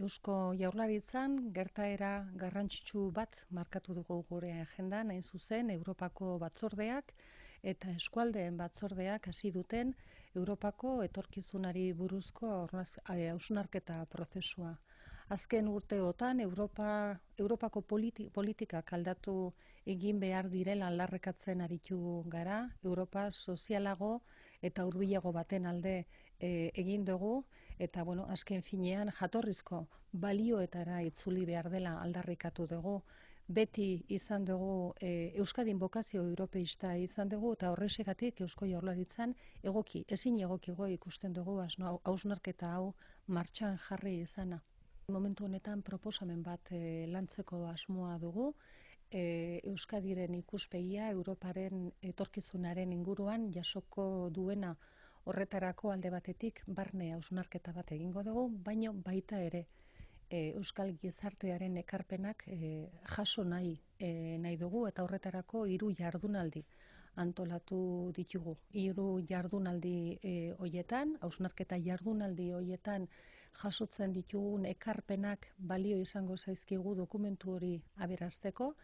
Eusko Jaurlaritzan gertaera garrantzitsu bat markatu dugu gure agendan, hain zuzen Europako batzordeak eta eskualdeen batzordeak hasi duten Europako etorkizunari buruzko hausnarketa prozesua. Azken urteotan Europako politikak aldatu egin behar direla aldarrikatzen aritu gara, Europa sozialago eta hurbilago baten alde egin dugu, eta azken finean jatorrizko balioetara itzuli behar dela aldarrikatu dugu. Beti izan dugu, Euskadin bokazio europeista izan dugu, eta horrexegatik Eusko Jaurlaritzan ezin egokigo ikusten dugu hausnarketa hau martxan jarri izana. Momentu honetan proposamen bat lantzeko asmoa dugu, Euskadiren ikuspegia Europaren etorkizunaren inguruan jasoko duena. Horretarako alde batetik barne hausnarketa bat egingo dugu, baina baita ere Euskal gizartearen ekarpenak jaso nahi dugu, eta horretarako 3 jardunaldi antolatu ditugu. 3 jardunaldi hoietan, hausnarketa jardunaldi hoietan jasotzen ditugun ekarpenak balio izango zaizkigu dokumentu hori aberazteko,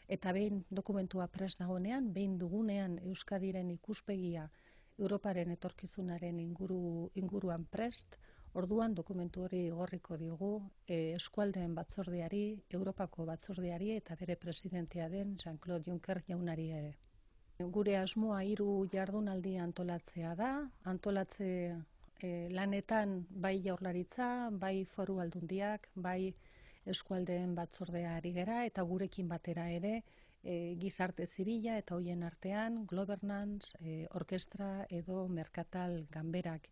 eta behin dokumentua prest dagoenean, behin dugunean Euskadiren ikuspegia Europaren etorkizunaren inguruan prest, orduan dokumentu hori igorriko diogu eskualdeen batzordeari, Europako batzordeari eta bere presidentea den Jean-Claude Juncker jaunari ere. Gure asmoa 3 jardunaldi antolatzea da, antolatze lanetan bai Jaurlaritza, bai Foru Aldundiak, bai eskualdeen batzordea ari gera, eta gurekin batera ere gizarte zibila eta hoien artean governance, orkestra edo merkatal ganberak.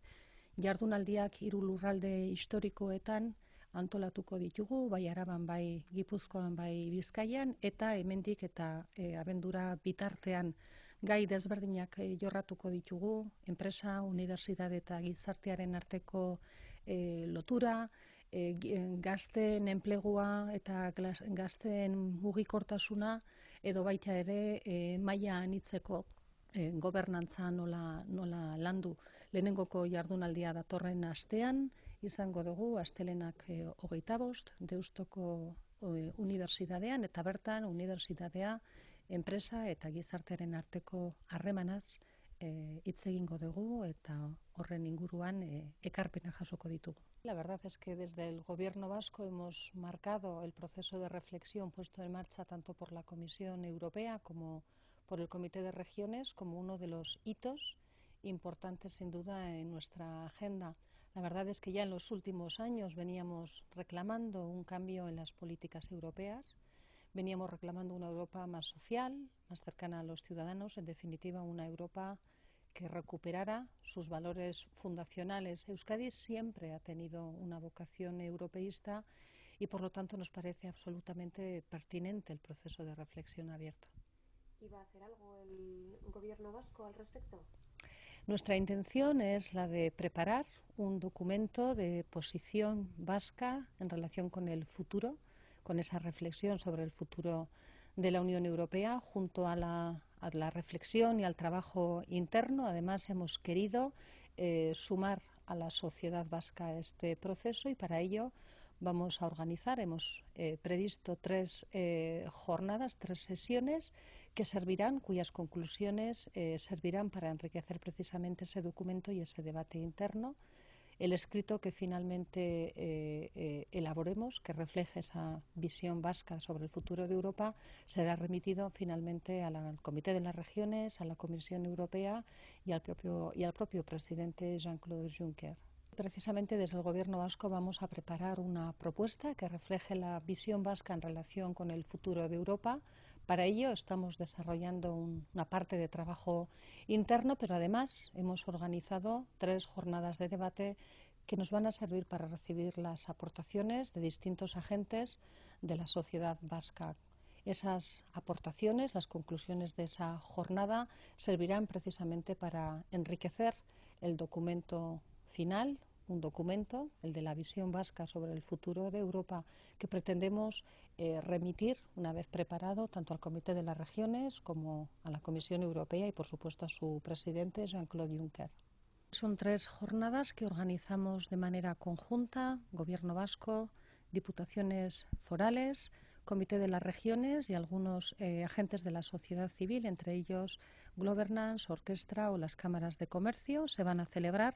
Jardunaldiak 3 lurralde historikoetan antolatuko ditugu, bai Araban, bai Gipuzkoan, bai Bizkaian, eta hemendik eta abendura bitartean gai desberdinak jorratuko ditugu, enpresa, unibertsitate eta gizartearen arteko lotura, gazteen enplegua eta gazteen mugikortasuna, edo baita ere maila anitzeko gobernantza nola landu. Lehenengoko jardunaldia datorren astean izango dugu, astelehenak 25, Deustoko unibertsitatean, eta bertan unibertsitatea, enpresa eta gizartearen arteko harremanaz hitz egingo dugu, eta horren inguruan ekarpena jasoko ditugu. La verdad es que desde el Gobierno vasco hemos marcado el proceso de reflexión puesto en marcha tanto por la Comisión Europea como por el Comité de Regiones como uno de los hitos importantes sin duda en nuestra agenda. La verdad es que ya en los últimos años veníamos reclamando un cambio en las políticas europeas, veníamos reclamando una Europa más social, más cercana a los ciudadanos, en definitiva una Europa que recuperara sus valores fundacionales. Euskadi siempre ha tenido una vocación europeísta y por lo tanto nos parece absolutamente pertinente el proceso de reflexión abierto. ¿Y va a hacer algo el Gobierno vasco al respecto? Nuestra intención es la de preparar un documento de posición vasca en relación con el futuro, con esa reflexión sobre el futuro de la Unión Europea, junto a la reflexión y al trabajo interno. Además, hemos querido sumar a la sociedad vasca a este proceso, y para ello vamos a organizar, hemos previsto 3 jornadas, 3 sesiones que servirán, cuyas conclusiones servirán para enriquecer precisamente ese documento y ese debate interno. El escrito que finalmente elaboremos, que refleje esa visión vasca sobre el futuro de Europa, será remitido finalmente al Comité de las Regiones, a la Comisión Europea y al propio presidente Jean-Claude Juncker. Precisamente desde el Gobierno vasco vamos a preparar una propuesta que refleje la visión vasca en relación con el futuro de Europa. Para ello estamos desarrollando una parte de trabajo interno, pero además hemos organizado 3 jornadas de debate que nos van a servir para recibir las aportaciones de distintos agentes de la sociedad vasca. Esas aportaciones, las conclusiones de esa jornada, servirán precisamente para enriquecer el documento final, un documento, el de la visión vasca sobre el futuro de Europa, que pretendemos remitir, una vez preparado, tanto al Comité de las Regiones como a la Comisión Europea y, por supuesto, a su presidente, Jean-Claude Juncker. Son 3 jornadas que organizamos de manera conjunta, Gobierno vasco, diputaciones forales, Comité de las Regiones y algunos agentes de la sociedad civil, entre ellos Governance, Orquestra o las cámaras de comercio. Se van a celebrar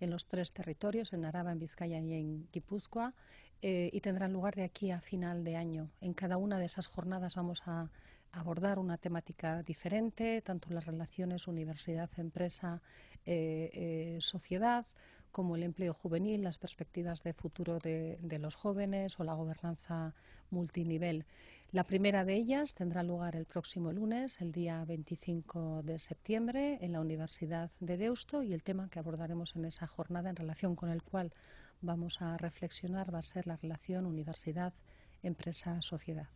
en los 3 territorios, en Araba, en Vizcaya y en Guipúzcoa, y tendrán lugar de aquí a final de año. En cada una de esas jornadas vamos a abordar una temática diferente, tanto las relaciones universidad-empresa, sociedad, como el empleo juvenil, las perspectivas de futuro de los jóvenes o la gobernanza multinivel. La primera de ellas tendrá lugar el próximo lunes, el día 25 de septiembre, en la Universidad de Deusto, y el tema que abordaremos en esa jornada, en relación con el cual vamos a reflexionar, va a ser la relación universidad-empresa-sociedad.